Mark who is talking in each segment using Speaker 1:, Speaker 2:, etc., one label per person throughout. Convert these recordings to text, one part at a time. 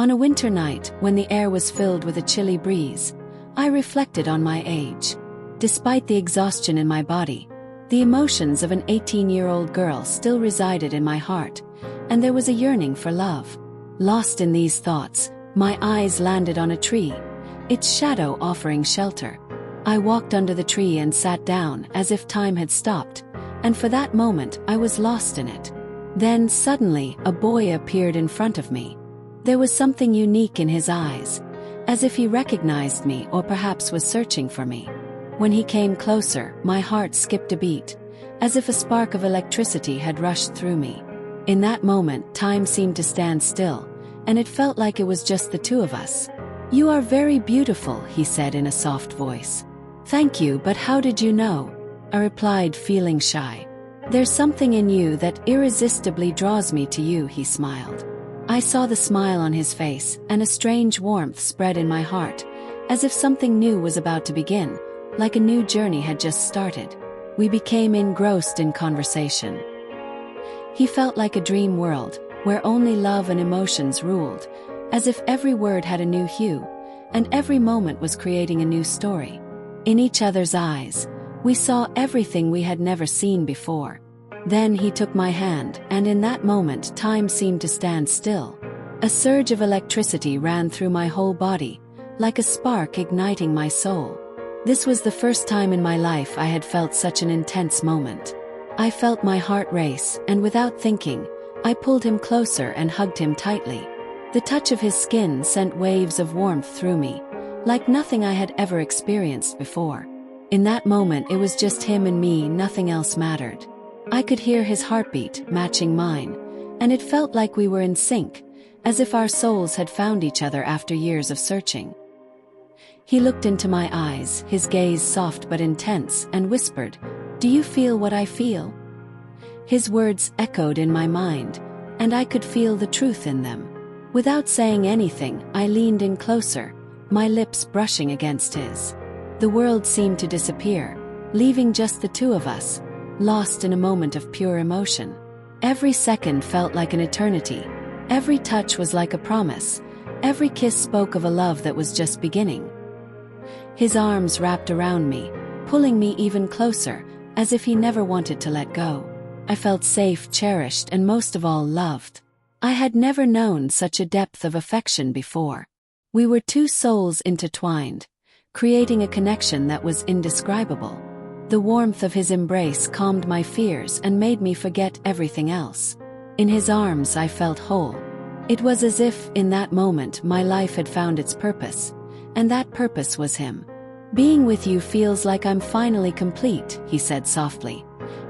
Speaker 1: On a winter night, when the air was filled with a chilly breeze, I reflected on my age. Despite the exhaustion in my body, the emotions of an 18-year-old girl still resided in my heart, and there was a yearning for love. Lost in these thoughts, my eyes landed on a tree, its shadow offering shelter. I walked under the tree and sat down as if time had stopped, and for that moment I was lost in it. Then suddenly a boy appeared in front of me. There was something unique in his eyes, as if he recognized me or perhaps was searching for me. When he came closer, my heart skipped a beat, as if a spark of electricity had rushed through me. In that moment, time seemed to stand still, and it felt like it was just the two of us. "You are very beautiful," he said in a soft voice. "Thank you, but how did you know?" I replied, feeling shy. "There's something in you that irresistibly draws me to you," he smiled. I saw the smile on his face, and a strange warmth spread in my heart, as if something new was about to begin, like a new journey had just started. We became engrossed in conversation. He felt like a dream world, where only love and emotions ruled, as if every word had a new hue, and every moment was creating a new story. In each other's eyes, we saw everything we had never seen before. Then he took my hand, and in that moment time seemed to stand still. A surge of electricity ran through my whole body, like a spark igniting my soul. This was the first time in my life I had felt such an intense moment. I felt my heart race, and without thinking, I pulled him closer and hugged him tightly. The touch of his skin sent waves of warmth through me, like nothing I had ever experienced before. In that moment it was just him and me, nothing else mattered. I could hear his heartbeat, matching mine, and it felt like we were in sync, as if our souls had found each other after years of searching. He looked into my eyes, his gaze soft but intense, and whispered, "Do you feel what I feel?" His words echoed in my mind, and I could feel the truth in them. Without saying anything, I leaned in closer, my lips brushing against his. The world seemed to disappear, leaving just the two of us, lost in a moment of pure emotion. Every second felt like an eternity. Every touch was like a promise. Every kiss spoke of a love that was just beginning. His arms wrapped around me, pulling me even closer, as if he never wanted to let go. I felt safe, cherished, and most of all loved. I had never known such a depth of affection before. We were two souls intertwined, creating a connection that was indescribable. The warmth of his embrace calmed my fears and made me forget everything else. In his arms I felt whole. It was as if, in that moment, my life had found its purpose, and that purpose was him. "Being with you feels like I'm finally complete," he said softly,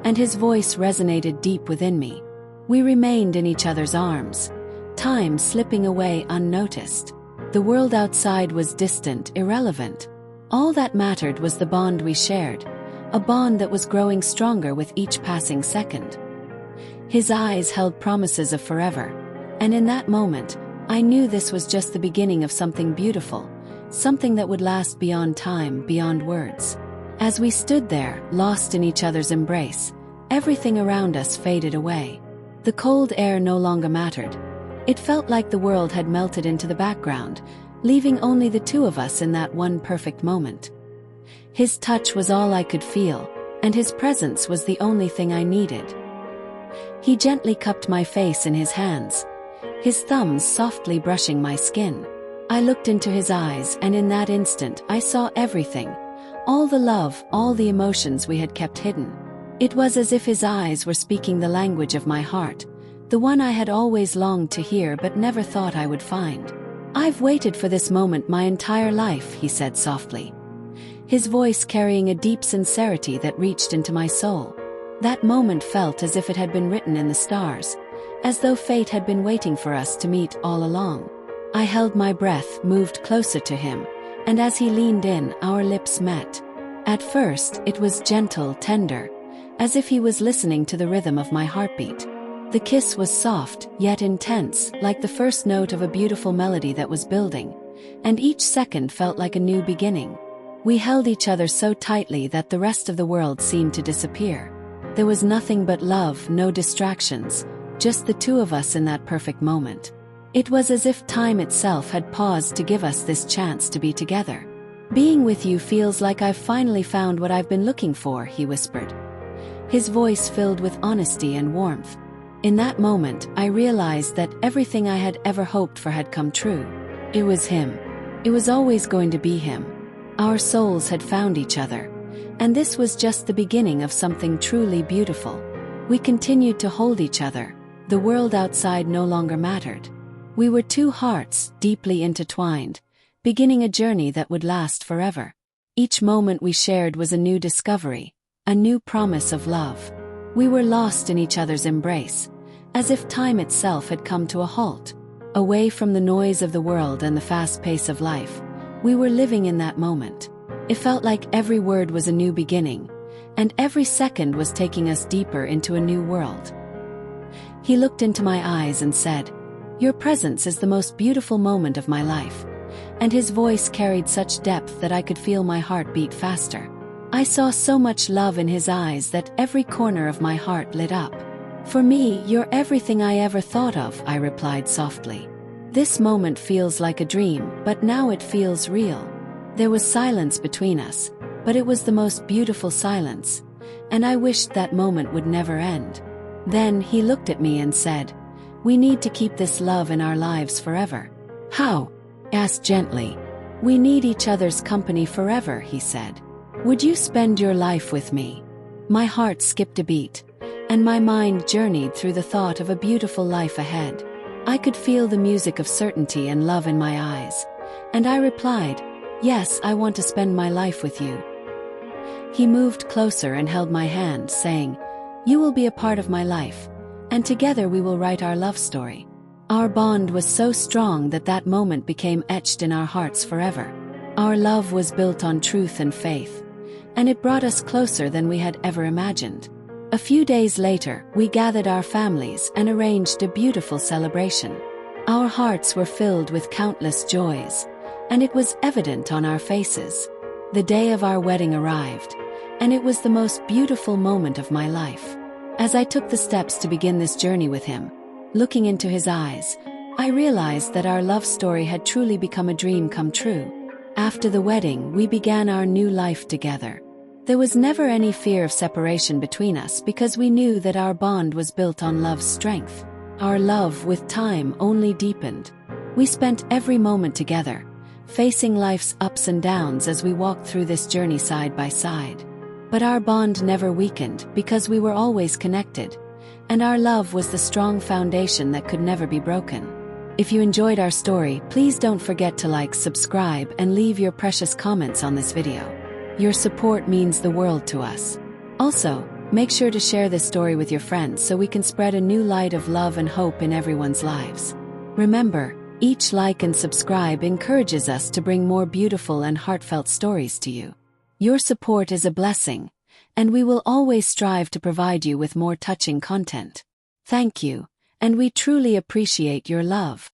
Speaker 1: and his voice resonated deep within me. We remained in each other's arms, time slipping away unnoticed. The world outside was distant, irrelevant. All that mattered was the bond we shared, a bond that was growing stronger with each passing second. His eyes held promises of forever, and in that moment, I knew this was just the beginning of something beautiful, something that would last beyond time, beyond words. As we stood there, lost in each other's embrace, everything around us faded away. The cold air no longer mattered. It felt like the world had melted into the background, leaving only the two of us in that one perfect moment. His touch was all I could feel, and his presence was the only thing I needed. He gently cupped my face in his hands, his thumbs softly brushing my skin. I looked into his eyes, and in that instant I saw everything, all the love, all the emotions we had kept hidden. It was as if his eyes were speaking the language of my heart, the one I had always longed to hear but never thought I would find. "I've waited for this moment my entire life," he said softly, his voice carrying a deep sincerity that reached into my soul. That moment felt as if it had been written in the stars, as though fate had been waiting for us to meet all along. I held my breath, moved closer to him, and as he leaned in, our lips met. At first, it was gentle, tender, as if he was listening to the rhythm of my heartbeat. The kiss was soft, yet intense, like the first note of a beautiful melody that was building, and each second felt like a new beginning. We held each other so tightly that the rest of the world seemed to disappear. There was nothing but love, no distractions, just the two of us in that perfect moment. It was as if time itself had paused to give us this chance to be together. "Being with you feels like I've finally found what I've been looking for," he whispered, his voice filled with honesty and warmth. In that moment, I realized that everything I had ever hoped for had come true. It was him. It was always going to be him. Our souls had found each other, and this was just the beginning of something truly beautiful. We continued to hold each other. The world outside no longer mattered. We were two hearts, deeply intertwined, beginning a journey that would last forever. Each moment we shared was a new discovery, a new promise of love. We were lost in each other's embrace, as if time itself had come to a halt. Away from the noise of the world and the fast pace of life, we were living in that moment. It felt like every word was a new beginning, and every second was taking us deeper into a new world. He looked into my eyes and said, "Your presence is the most beautiful moment of my life," and his voice carried such depth that I could feel my heart beat faster. I saw so much love in his eyes that every corner of my heart lit up. "For me, you're everything I ever thought of," I replied softly. "This moment feels like a dream, but now it feels real." There was silence between us, but it was the most beautiful silence, and I wished that moment would never end. Then he looked at me and said, "We need to keep this love in our lives forever." "How?" I asked gently. "We need each other's company forever," he said. "Would you spend your life with me?" My heart skipped a beat, and my mind journeyed through the thought of a beautiful life ahead. I could feel the music of certainty and love in my eyes, and I replied, "Yes, I want to spend my life with you." He moved closer and held my hand, saying, "You will be a part of my life, and together we will write our love story." Our bond was so strong that that moment became etched in our hearts forever. Our love was built on truth and faith, and it brought us closer than we had ever imagined. A few days later, we gathered our families and arranged a beautiful celebration. Our hearts were filled with countless joys, and it was evident on our faces. The day of our wedding arrived, and it was the most beautiful moment of my life. As I took the steps to begin this journey with him, looking into his eyes, I realized that our love story had truly become a dream come true. After the wedding, we began our new life together. There was never any fear of separation between us because we knew that our bond was built on love's strength. Our love, with time, only deepened. We spent every moment together, facing life's ups and downs as we walked through this journey side by side. But our bond never weakened because we were always connected, and our love was the strong foundation that could never be broken. If you enjoyed our story, please don't forget to like, subscribe, and leave your precious comments on this video. Your support means the world to us. Also, make sure to share this story with your friends so we can spread a new light of love and hope in everyone's lives. Remember, each like and subscribe encourages us to bring more beautiful and heartfelt stories to you. Your support is a blessing, and we will always strive to provide you with more touching content. Thank you, and we truly appreciate your love.